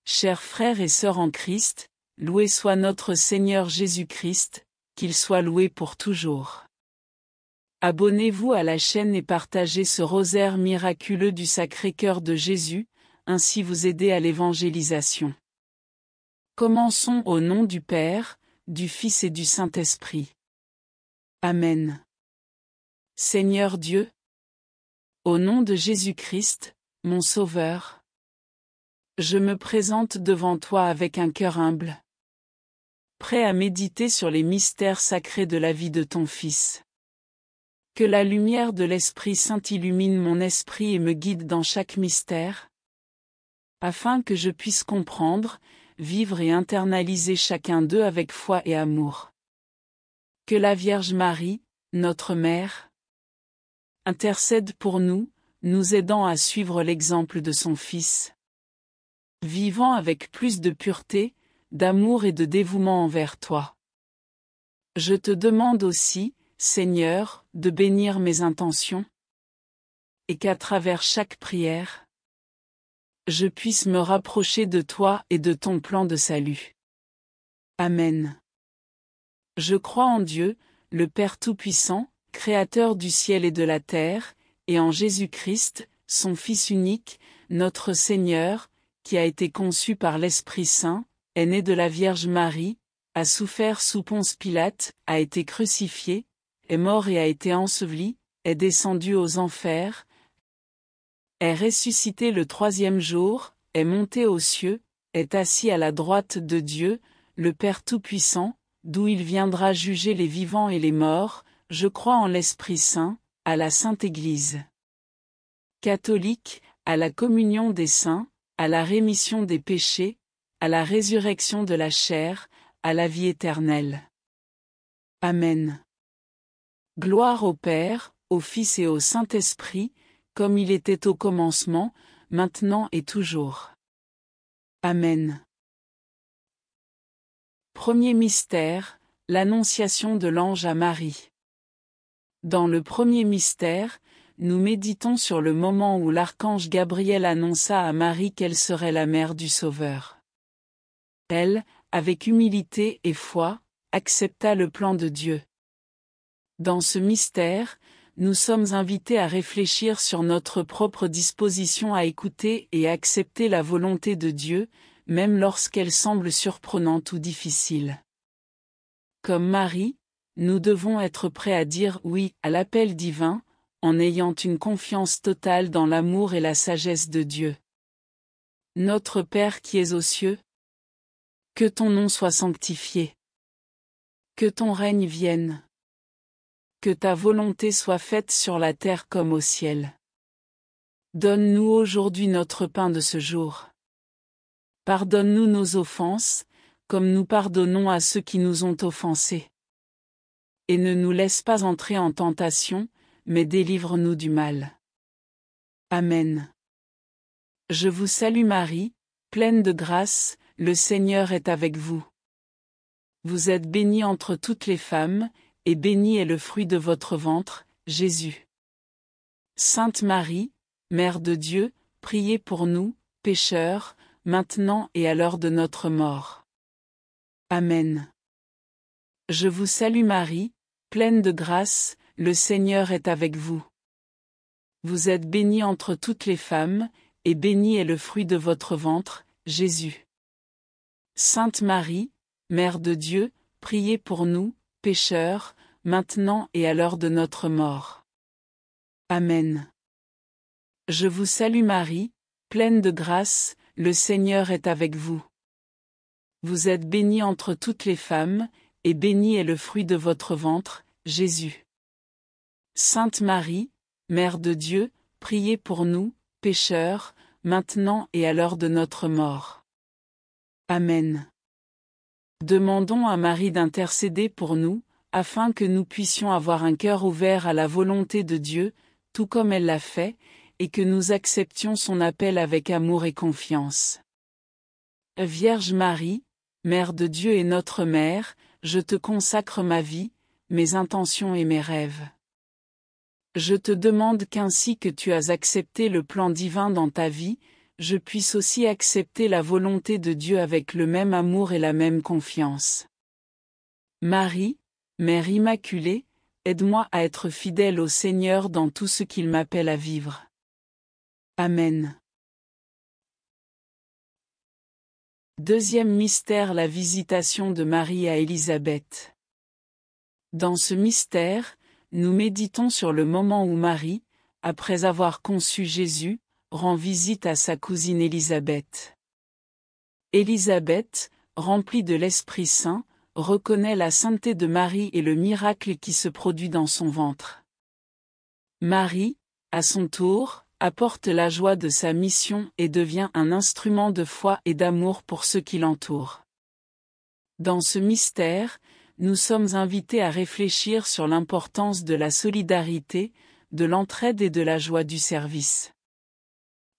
Chers frères et sœurs en Christ, loué soit notre Seigneur Jésus-Christ, qu'il soit loué pour toujours. Abonnez-vous à la chaîne et partagez ce rosaire miraculeux du Sacré-Cœur de Jésus, ainsi vous aider à l'évangélisation. Commençons au nom du Père, du Fils et du Saint-Esprit. Amen. Seigneur Dieu, au nom de Jésus-Christ, mon Sauveur, je me présente devant toi avec un cœur humble, prêt à méditer sur les mystères sacrés de la vie de ton Fils. Que la lumière de l'Esprit Saint illumine mon esprit et me guide dans chaque mystère, afin que je puisse comprendre, vivre et internaliser chacun d'eux avec foi et amour. Que la Vierge Marie, notre Mère, intercède pour nous, nous aidant à suivre l'exemple de son Fils, vivant avec plus de pureté, d'amour et de dévouement envers toi. Je te demande aussi, Seigneur, de bénir mes intentions, et qu'à travers chaque prière, je puisse me rapprocher de toi et de ton plan de salut. Amen. Je crois en Dieu, le Père Tout-Puissant, Créateur du ciel et de la terre, et en Jésus-Christ, son Fils unique, notre Seigneur, qui a été conçu par l'Esprit Saint, est né de la Vierge Marie, a souffert sous Ponce Pilate, a été crucifié, est mort et a été enseveli, est descendu aux enfers, est ressuscité le troisième jour, est monté aux cieux, est assis à la droite de Dieu, le Père Tout-Puissant, d'où il viendra juger les vivants et les morts. Je crois en l'Esprit Saint, à la Sainte Église catholique, à la communion des saints, à la rémission des péchés, à la résurrection de la chair, à la vie éternelle. Amen. Gloire au Père, au Fils et au Saint-Esprit, comme il était au commencement, maintenant et toujours. Amen. Premier mystère, l'Annonciation de l'ange à Marie. Dans le premier mystère, nous méditons sur le moment où l'archange Gabriel annonça à Marie qu'elle serait la mère du Sauveur. Elle, avec humilité et foi, accepta le plan de Dieu. Dans ce mystère, nous sommes invités à réfléchir sur notre propre disposition à écouter et accepter la volonté de Dieu, même lorsqu'elle semble surprenante ou difficile. Comme Marie, nous devons être prêts à dire oui à l'appel divin, en ayant une confiance totale dans l'amour et la sagesse de Dieu. Notre Père qui es aux cieux, que ton nom soit sanctifié. Que ton règne vienne. Que ta volonté soit faite sur la terre comme au ciel. Donne-nous aujourd'hui notre pain de ce jour. Pardonne-nous nos offenses, comme nous pardonnons à ceux qui nous ont offensés. Et ne nous laisse pas entrer en tentation, mais délivre-nous du mal. Amen. Je vous salue Marie, pleine de grâce, le Seigneur est avec vous. Vous êtes bénie entre toutes les femmes, et béni est le fruit de votre ventre, Jésus. Sainte Marie, Mère de Dieu, priez pour nous, pécheurs, maintenant et à l'heure de notre mort. Amen. Je vous salue Marie, pleine de grâce, le Seigneur est avec vous. Vous êtes bénie entre toutes les femmes, et béni est le fruit de votre ventre, Jésus. Sainte Marie, Mère de Dieu, priez pour nous, pécheurs, maintenant et à l'heure de notre mort. Amen. Je vous salue Marie, pleine de grâce, le Seigneur est avec vous. Vous êtes bénie entre toutes les femmes, et béni est le fruit de votre ventre, Jésus. Sainte Marie, Mère de Dieu, priez pour nous, pécheurs, maintenant et à l'heure de notre mort. Amen. Demandons à Marie d'intercéder pour nous, afin que nous puissions avoir un cœur ouvert à la volonté de Dieu, tout comme elle l'a fait, et que nous acceptions son appel avec amour et confiance. Vierge Marie, Mère de Dieu et notre Mère, je te consacre ma vie, mes intentions et mes rêves. Je te demande qu'ainsi que tu as accepté le plan divin dans ta vie, je puisse aussi accepter la volonté de Dieu avec le même amour et la même confiance. Marie, Mère Immaculée, aide-moi à être fidèle au Seigneur dans tout ce qu'il m'appelle à vivre. Amen. Deuxième mystère, la visitation de Marie à Élisabeth. Dans ce mystère, nous méditons sur le moment où Marie, après avoir conçu Jésus, rend visite à sa cousine Élisabeth. Élisabeth, remplie de l'Esprit Saint, reconnaît la sainteté de Marie et le miracle qui se produit dans son ventre. Marie, à son tour, apporte la joie de sa mission et devient un instrument de foi et d'amour pour ceux qui l'entourent. Dans ce mystère, nous sommes invités à réfléchir sur l'importance de la solidarité, de l'entraide et de la joie du service.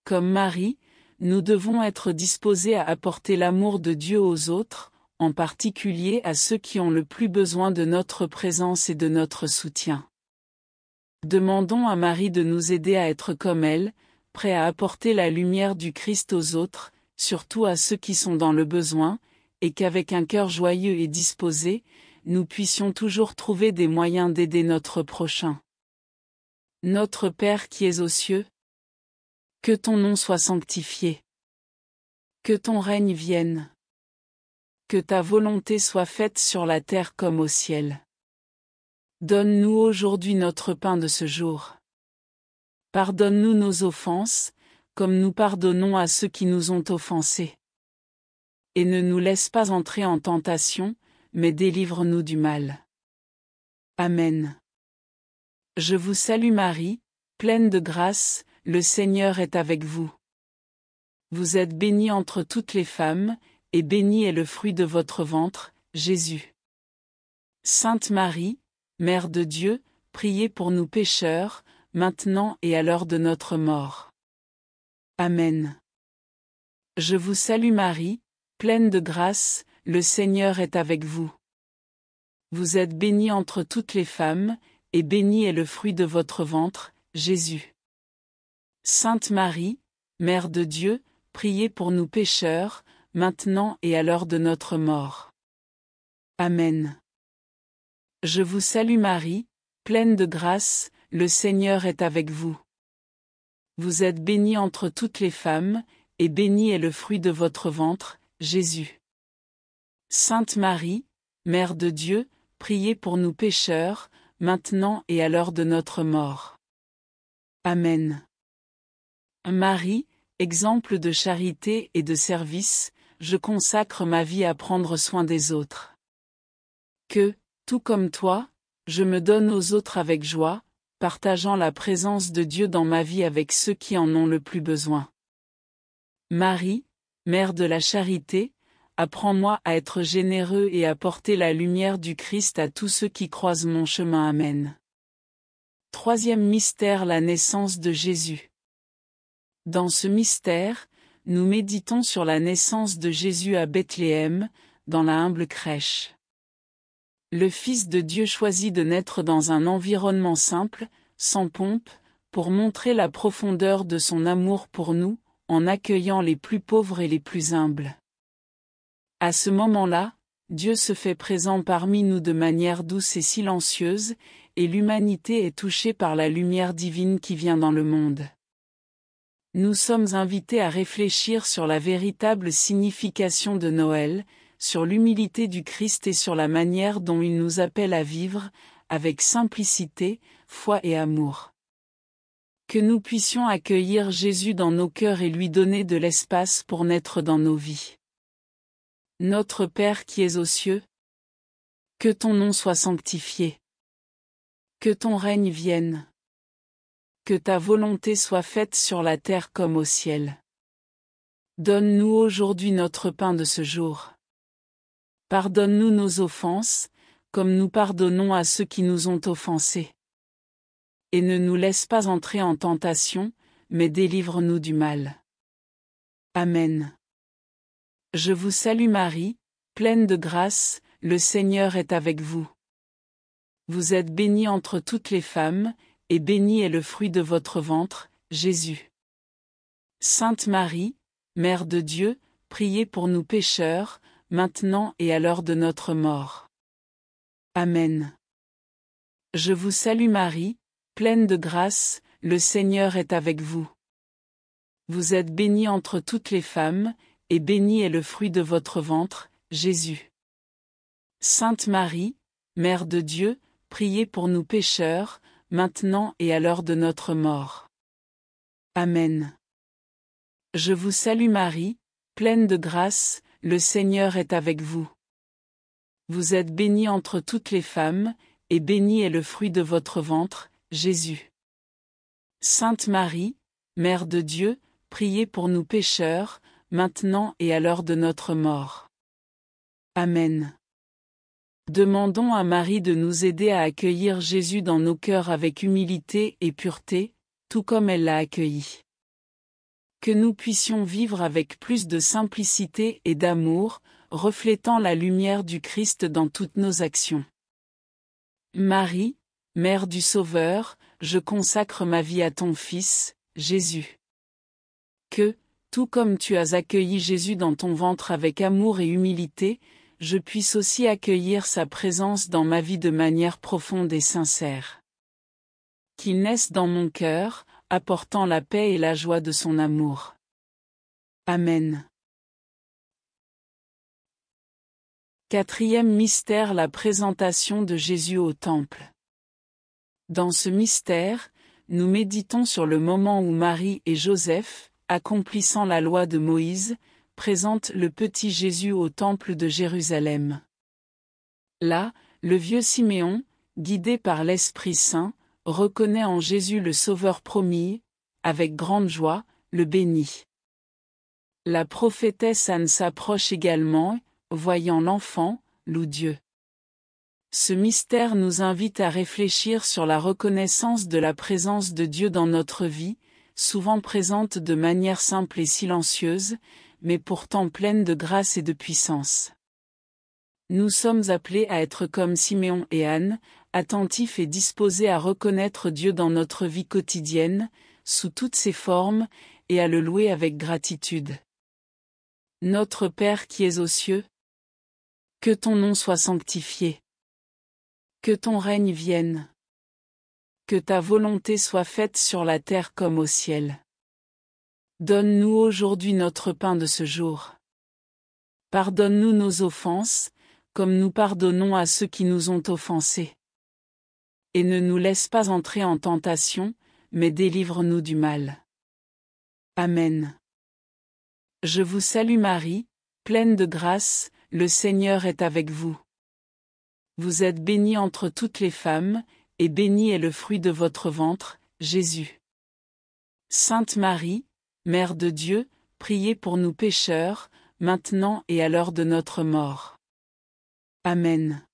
Comme Marie, nous devons être disposés à apporter l'amour de Dieu aux autres, en particulier à ceux qui ont le plus besoin de notre présence et de notre soutien. Demandons à Marie de nous aider à être comme elle, prêts à apporter la lumière du Christ aux autres, surtout à ceux qui sont dans le besoin, et qu'avec un cœur joyeux et disposé, nous puissions toujours trouver des moyens d'aider notre prochain. Notre Père qui es aux cieux, que ton nom soit sanctifié. Que ton règne vienne. Que ta volonté soit faite sur la terre comme au ciel. Donne-nous aujourd'hui notre pain de ce jour. Pardonne-nous nos offenses, comme nous pardonnons à ceux qui nous ont offensés. Et ne nous laisse pas entrer en tentation, mais délivre-nous du mal. Amen. Je vous salue Marie, pleine de grâce, le Seigneur est avec vous. Vous êtes bénie entre toutes les femmes, et béni est le fruit de votre ventre, Jésus. Sainte Marie, Mère de Dieu, priez pour nous pécheurs, maintenant et à l'heure de notre mort. Amen. Je vous salue Marie, pleine de grâce, le Seigneur est avec vous. Vous êtes bénie entre toutes les femmes, et béni est le fruit de votre ventre, Jésus. Sainte Marie, Mère de Dieu, priez pour nous pécheurs, maintenant et à l'heure de notre mort. Amen. Je vous salue Marie, pleine de grâce, le Seigneur est avec vous. Vous êtes bénie entre toutes les femmes, et béni est le fruit de votre ventre, Jésus. Sainte Marie, Mère de Dieu, priez pour nous pécheurs, maintenant et à l'heure de notre mort. Amen. Marie, exemple de charité et de service, je consacre ma vie à prendre soin des autres. Que, tout comme toi, je me donne aux autres avec joie, partageant la présence de Dieu dans ma vie avec ceux qui en ont le plus besoin. Marie, Mère de la charité, apprends-moi à être généreux et à porter la lumière du Christ à tous ceux qui croisent mon chemin. Amen. Troisième mystère, la naissance de Jésus. Dans ce mystère, nous méditons sur la naissance de Jésus à Bethléem, dans la humble crèche. Le Fils de Dieu choisit de naître dans un environnement simple, sans pompe, pour montrer la profondeur de son amour pour nous, en accueillant les plus pauvres et les plus humbles. À ce moment-là, Dieu se fait présent parmi nous de manière douce et silencieuse, et l'humanité est touchée par la lumière divine qui vient dans le monde. Nous sommes invités à réfléchir sur la véritable signification de Noël, sur l'humilité du Christ et sur la manière dont il nous appelle à vivre, avec simplicité, foi et amour. Que nous puissions accueillir Jésus dans nos cœurs et lui donner de l'espace pour naître dans nos vies. Notre Père qui es aux cieux, que ton nom soit sanctifié. Que ton règne vienne. Que ta volonté soit faite sur la terre comme au ciel. Donne-nous aujourd'hui notre pain de ce jour. Pardonne-nous nos offenses, comme nous pardonnons à ceux qui nous ont offensés. Et ne nous laisse pas entrer en tentation, mais délivre-nous du mal. Amen. Je vous salue Marie, pleine de grâce, le Seigneur est avec vous. Vous êtes bénie entre toutes les femmes, et béni est le fruit de votre ventre, Jésus. Sainte Marie, Mère de Dieu, priez pour nous pécheurs, maintenant et à l'heure de notre mort. Amen. Je vous salue Marie, pleine de grâce, le Seigneur est avec vous. Vous êtes bénie entre toutes les femmes, et béni est le fruit de votre ventre, Jésus. Sainte Marie, Mère de Dieu, priez pour nous pécheurs, maintenant et à l'heure de notre mort. Amen. Je vous salue Marie, pleine de grâce, le Seigneur est avec vous. Vous êtes bénie entre toutes les femmes, et béni est le fruit de votre ventre, Jésus. Sainte Marie, Mère de Dieu, priez pour nous pécheurs, maintenant et à l'heure de notre mort. Amen. Demandons à Marie de nous aider à accueillir Jésus dans nos cœurs avec humilité et pureté, tout comme elle l'a accueilli. Que nous puissions vivre avec plus de simplicité et d'amour, reflétant la lumière du Christ dans toutes nos actions. Marie, Mère du Sauveur, je consacre ma vie à ton Fils, Jésus. Que, tout comme tu as accueilli Jésus dans ton ventre avec amour et humilité, je puisse aussi accueillir sa présence dans ma vie de manière profonde et sincère. Qu'il naisse dans mon cœur, apportant la paix et la joie de son amour. Amen. Quatrième mystère, la présentation de Jésus au Temple. Dans ce mystère, nous méditons sur le moment où Marie et Joseph, accomplissant la loi de Moïse, présentent le petit Jésus au Temple de Jérusalem. Là, le vieux Siméon, guidé par l'Esprit Saint, reconnaît en Jésus le Sauveur promis, avec grande joie, le bénit. La prophétesse Anne s'approche également, voyant l'enfant, loue Dieu. Ce mystère nous invite à réfléchir sur la reconnaissance de la présence de Dieu dans notre vie, souvent présente de manière simple et silencieuse, mais pourtant pleine de grâce et de puissance. Nous sommes appelés à être comme Siméon et Anne, attentifs et disposés à reconnaître Dieu dans notre vie quotidienne, sous toutes ses formes, et à le louer avec gratitude. Notre Père qui es aux cieux, que ton nom soit sanctifié. Que ton règne vienne. Que ta volonté soit faite sur la terre comme au ciel. Donne-nous aujourd'hui notre pain de ce jour. Pardonne-nous nos offenses, comme nous pardonnons à ceux qui nous ont offensés. Et ne nous laisse pas entrer en tentation, mais délivre-nous du mal. Amen. Je vous salue Marie, pleine de grâce, le Seigneur est avec vous. Vous êtes bénie entre toutes les femmes, et béni est le fruit de votre ventre, Jésus. Sainte Marie, Mère de Dieu, priez pour nous pécheurs, maintenant et à l'heure de notre mort. Amen.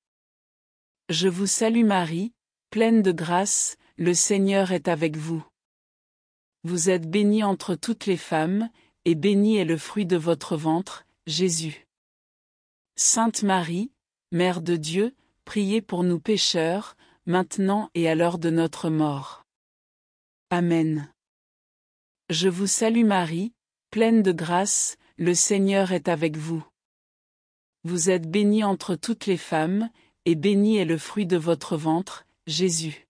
Je vous salue Marie, pleine de grâce, le Seigneur est avec vous. Vous êtes bénie entre toutes les femmes, et béni est le fruit de votre ventre, Jésus. Sainte Marie, Mère de Dieu, priez pour nous pécheurs, maintenant et à l'heure de notre mort. Amen. Je vous salue Marie, pleine de grâce, le Seigneur est avec vous. Vous êtes bénie entre toutes les femmes, et béni est le fruit de votre ventre, Jésus.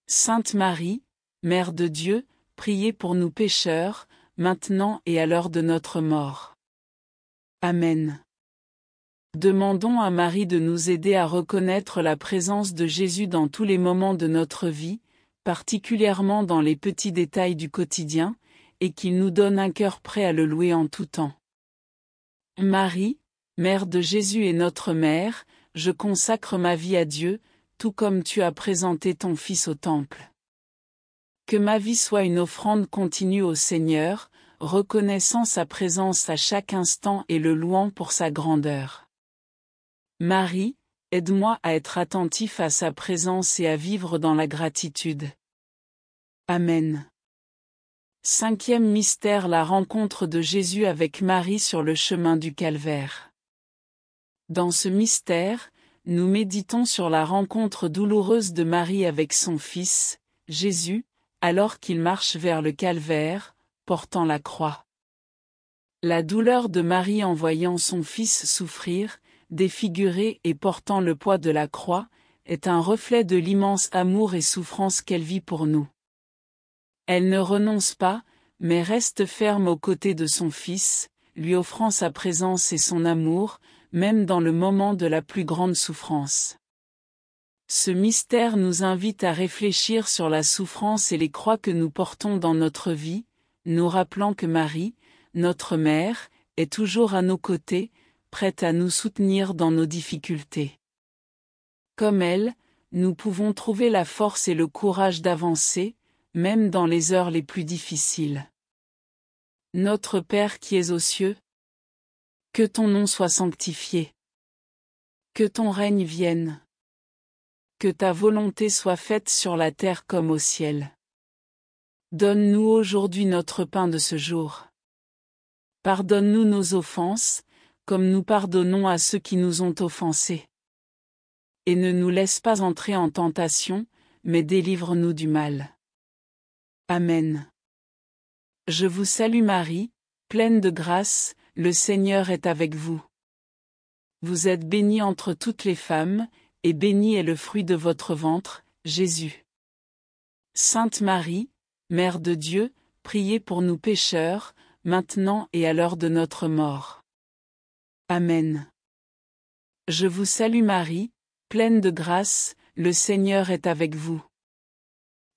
Sainte Marie, Mère de Dieu, priez pour nous pécheurs, maintenant et à l'heure de notre mort. Amen. Demandons à Marie de nous aider à reconnaître la présence de Jésus dans tous les moments de notre vie, particulièrement dans les petits détails du quotidien, et qu'il nous donne un cœur prêt à le louer en tout temps. Marie, Mère de Jésus et notre Mère, je consacre ma vie à Dieu, tout comme tu as présenté ton Fils au Temple. Que ma vie soit une offrande continue au Seigneur, reconnaissant sa présence à chaque instant et le louant pour sa grandeur. Marie, aide-moi à être attentif à sa présence et à vivre dans la gratitude. Amen. Cinquième mystère, la rencontre de Jésus avec Marie sur le chemin du Calvaire. Dans ce mystère, nous méditons sur la rencontre douloureuse de Marie avec son Fils, Jésus, alors qu'il marche vers le Calvaire, portant la croix. La douleur de Marie en voyant son Fils souffrir, défiguré et portant le poids de la croix, est un reflet de l'immense amour et souffrance qu'elle vit pour nous. Elle ne renonce pas, mais reste ferme aux côtés de son Fils, lui offrant sa présence et son amour, même dans le moment de la plus grande souffrance. Ce mystère nous invite à réfléchir sur la souffrance et les croix que nous portons dans notre vie, nous rappelant que Marie, notre mère, est toujours à nos côtés, prête à nous soutenir dans nos difficultés. Comme elle, nous pouvons trouver la force et le courage d'avancer, même dans les heures les plus difficiles. Notre Père qui es aux cieux, que ton nom soit sanctifié. Que ton règne vienne. Que ta volonté soit faite sur la terre comme au ciel. Donne-nous aujourd'hui notre pain de ce jour. Pardonne-nous nos offenses, comme nous pardonnons à ceux qui nous ont offensés. Et ne nous laisse pas entrer en tentation, mais délivre-nous du mal. Amen. Je vous salue Marie, pleine de grâce, le Seigneur est avec vous. Vous êtes bénie entre toutes les femmes, et béni est le fruit de votre ventre, Jésus. Sainte Marie, Mère de Dieu, priez pour nous pécheurs, maintenant et à l'heure de notre mort. Amen. Je vous salue Marie, pleine de grâce, le Seigneur est avec vous.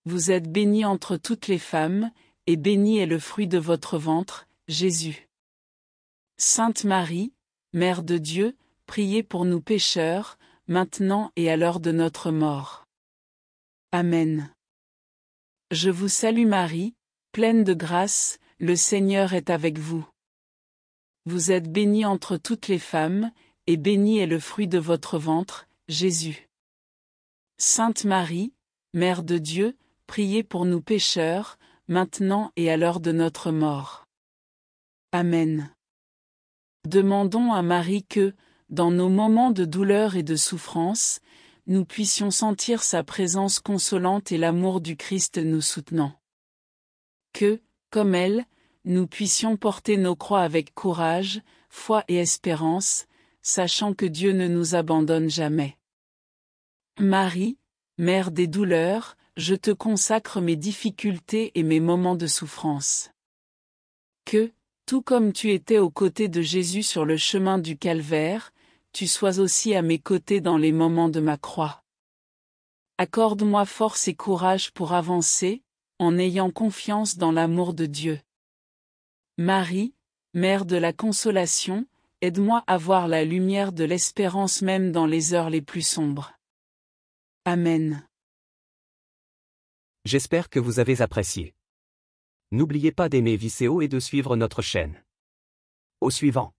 Vous êtes bénie entre toutes les femmes, et béni est le fruit de votre ventre, Jésus. Sainte Marie, Mère de Dieu, priez pour nous pécheurs, maintenant et à l'heure de notre mort. Amen. Je vous salue Marie, pleine de grâce, le Seigneur est avec vous. Vous êtes bénie entre toutes les femmes, et béni est le fruit de votre ventre, Jésus. Sainte Marie, Mère de Dieu, priez pour nous pécheurs, maintenant et à l'heure de notre mort. Amen. Demandons à Marie que, dans nos moments de douleur et de souffrance, nous puissions sentir sa présence consolante et l'amour du Christ nous soutenant. Que, comme elle, nous puissions porter nos croix avec courage, foi et espérance, sachant que Dieu ne nous abandonne jamais. Marie, Mère des douleurs, je te consacre mes difficultés et mes moments de souffrance. Que, tout comme tu étais aux côtés de Jésus sur le chemin du calvaire, tu sois aussi à mes côtés dans les moments de ma croix. Accorde-moi force et courage pour avancer, en ayant confiance dans l'amour de Dieu. Marie, Mère de la consolation, aide-moi à voir la lumière de l'espérance même dans les heures les plus sombres. Amen. J'espère que vous avez apprécié. N'oubliez pas d'aimer Viceo et de suivre notre chaîne. Au suivant.